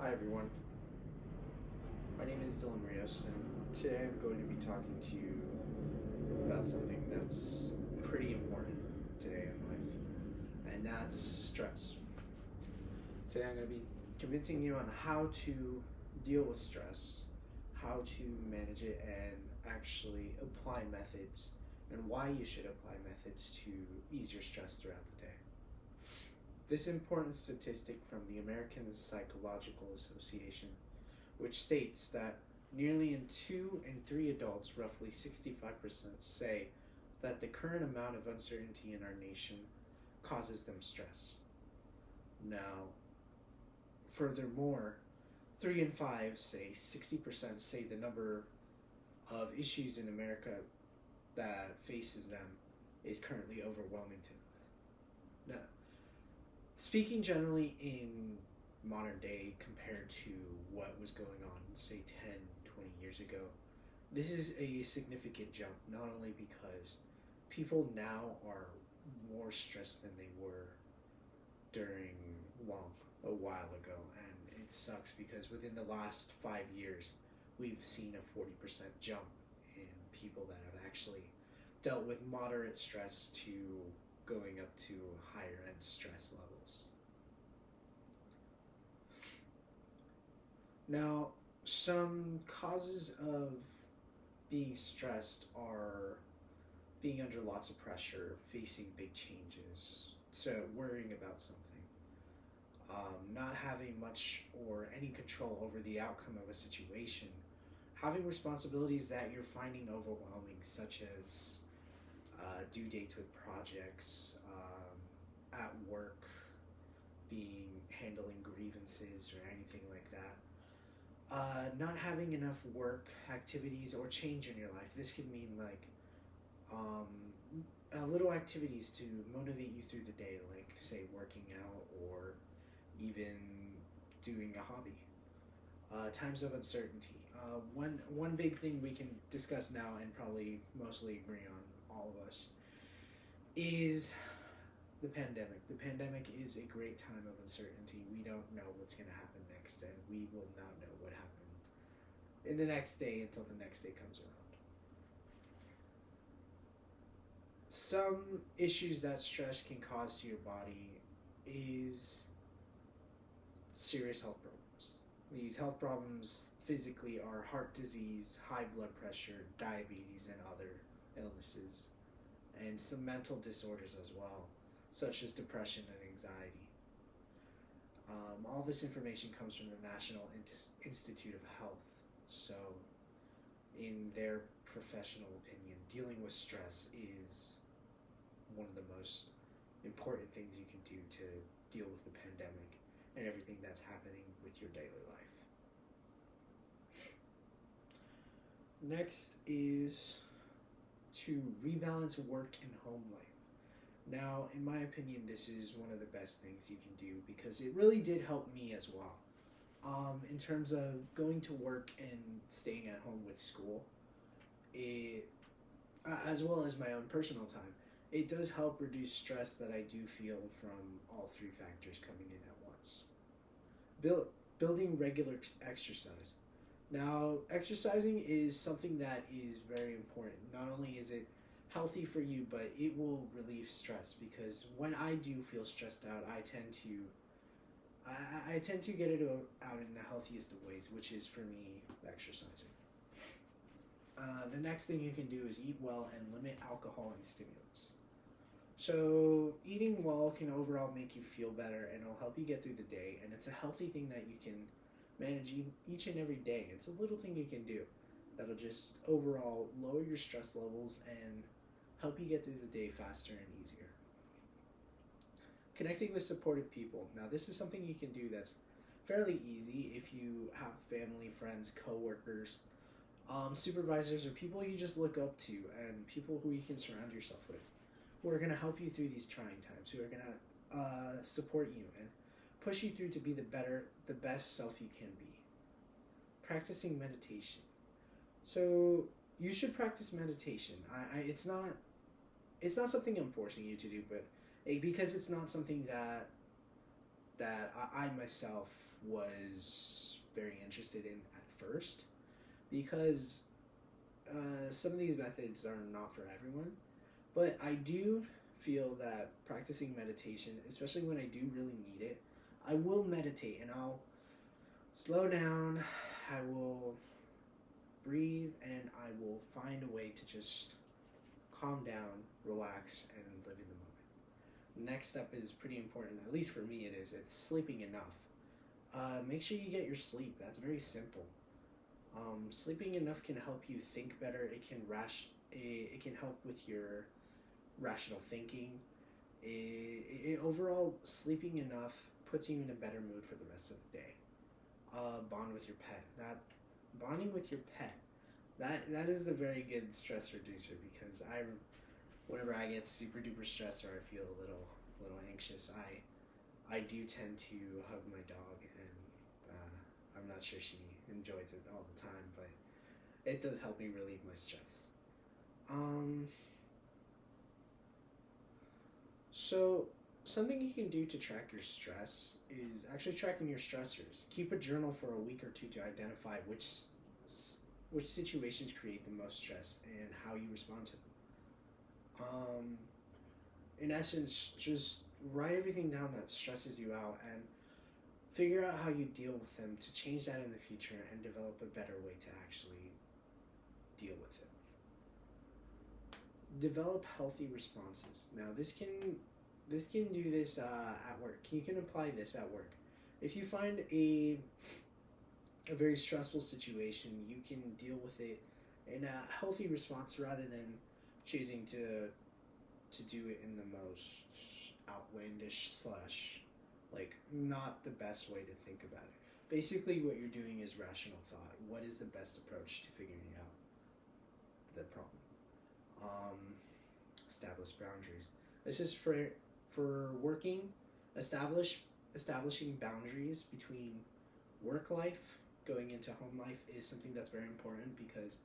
Hi everyone, my name is Dylan Rios, and today I'm going to be talking to you about something that's pretty important today in life, and that's stress. Today I'm going to be convincing you on how to deal with stress, how to manage it, and actually apply methods, and why you should apply methods to ease your stress throughout the day. This important statistic from the American Psychological Association, which states that nearly in 2 in 3 adults, roughly 65%, say that the current amount of uncertainty in our nation causes them stress. Now, furthermore, 3 in 5 say 60% say the number of issues in America that faces them is currently overwhelming to them. Now, speaking generally in modern day compared to what was going on, say 10, 20 years ago, this is a significant jump, not only because people now are more stressed than they were during a while ago, and it sucks because within the last 5 years, we've seen a 40% jump in people that have actually dealt with moderate stress to going up to higher end stress levels. Now, some causes of being stressed are being under lots of pressure, facing big changes, so worrying about something, not having much or any control over the outcome of a situation, having responsibilities that you're finding overwhelming, such as due dates with projects, at work, handling grievances or anything like that. Not having enough work, activities, or change in your life. This could mean like little activities to motivate you through the day, like say working out or even doing a hobby. Times of uncertainty. One big thing we can discuss now and probably mostly agree on, all of us, is the pandemic. The pandemic is a great time of uncertainty. We don't know what's going to happen next, and we will not know what happened in the next day until the next day comes around. Some issues that stress can cause to your body is serious health problems. These health problems physically are heart disease, high blood pressure, diabetes, and other illnesses, and some mental disorders as well, such as depression and anxiety. All this information comes from the National Institute of Health. So, in their professional opinion, dealing with stress is one of the most important things you can do to deal with the pandemic and everything that's happening with your daily life. Next is to rebalance work and home life. Now, in my opinion, this is one of the best things you can do because it really did help me as well. In terms of going to work and staying at home with school, as well as my own personal time, it does help reduce stress that I do feel from all three factors coming in at once. Building regular exercise. Now, exercising is something that is very important. Not only is it healthy for you, but it will relieve stress, because when I do feel stressed out, I tend to get it out in the healthiest of ways, which is for me exercising. The next thing you can do is eat well and limit alcohol and stimulants. So eating well can overall make you feel better, and it'll help you get through the day, and it's a healthy thing that you can manage each and every day. It's a little thing you can do that'll just overall lower your stress levels and help you get through the day faster and easier. Connecting with supportive people. Now, this is something you can do that's fairly easy if you have family, friends, coworkers, supervisors, or people you just look up to, and people who you can surround yourself with, who are going to help you through these trying times, who are going to support you and push you through to be the best self you can be. Practicing meditation. So you should practice meditation. It's not something I'm forcing you to do, but because it's not something that I myself was very interested in at first, because some of these methods are not for everyone. But I do feel that practicing meditation, especially when I do really need it, I will meditate and I'll slow down, I will breathe, and I will find a way to just calm down, relax, and live in the moment. Next step is pretty important, at least for me it is. It's sleeping enough. Make sure you get your sleep. That's very simple. Sleeping enough can help you think better. It can help with your rational thinking. Overall, sleeping enough puts you in a better mood for the rest of the day. Bond with your pet. Bonding with your pet. That is a very good stress reducer, because whenever I get super duper stressed or I feel a little anxious, I do tend to hug my dog, and I'm not sure she enjoys it all the time, but it does help me relieve my stress. So something you can do to track your stress is actually tracking your stressors. Keep a journal for a week or two to identify which situations create the most stress and how you respond to them. In essence, just write everything down that stresses you out and figure out how you deal with them to change that in the future and develop a better way to actually deal with it. Develop healthy responses. Now, this can do this at work. You can apply this at work. If you find a very stressful situation, you can deal with it in a healthy response rather than choosing to do it in the most outlandish / like not the best way to think about it. Basically, what you're doing is rational thought. What is the best approach to figuring out the problem? Establish boundaries. This is for working. Establishing boundaries between work life going into home life is something that's very important, because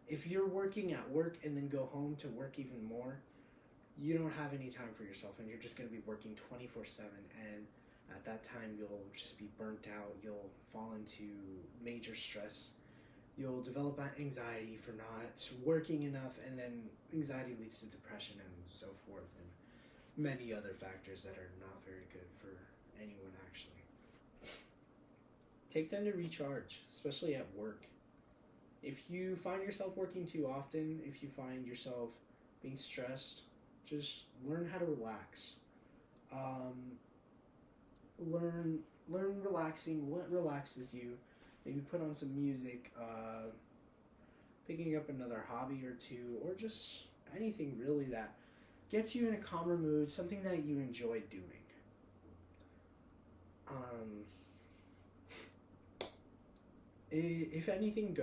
if you're working at work and then go home to work even more, you don't have any time for yourself, and you're just going to be working 24/7, and at that time you'll just be burnt out. You'll fall into major stress. You'll develop anxiety for not working enough, and then anxiety leads to depression and so forth, and many other factors that are not very good for anyone actually. Take time to recharge, especially at work. If you find yourself working too often, if you find yourself being stressed, just learn how to relax. Learn relaxing. What relaxes you? Maybe put on some music, picking up another hobby or two, or just anything really that gets you in a calmer mood, something that you enjoy doing. If anything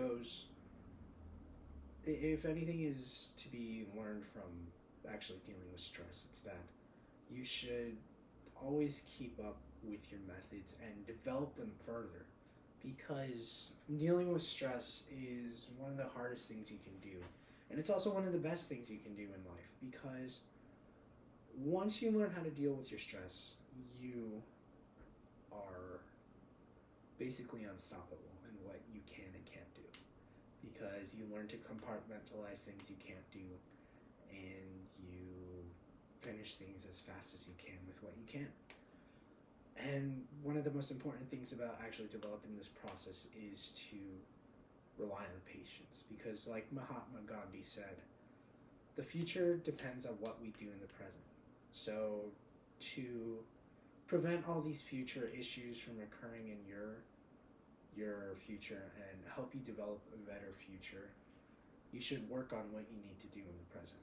is to be learned from actually dealing with stress, it's that you should always keep up with your methods and develop them further, because dealing with stress is one of the hardest things you can do, and it's also one of the best things you can do in life, because once you learn how to deal with your stress, you are basically unstoppable in what you can and can't do, because you learn to compartmentalize things you can't do, and you finish things as fast as you can with what you can. And one of the most important things about actually developing this process is to rely on patience, because like Mahatma Gandhi said, the future depends on what we do in the present. So to prevent all these future issues from occurring in your future and help you develop a better future, you should work on what you need to do in the present.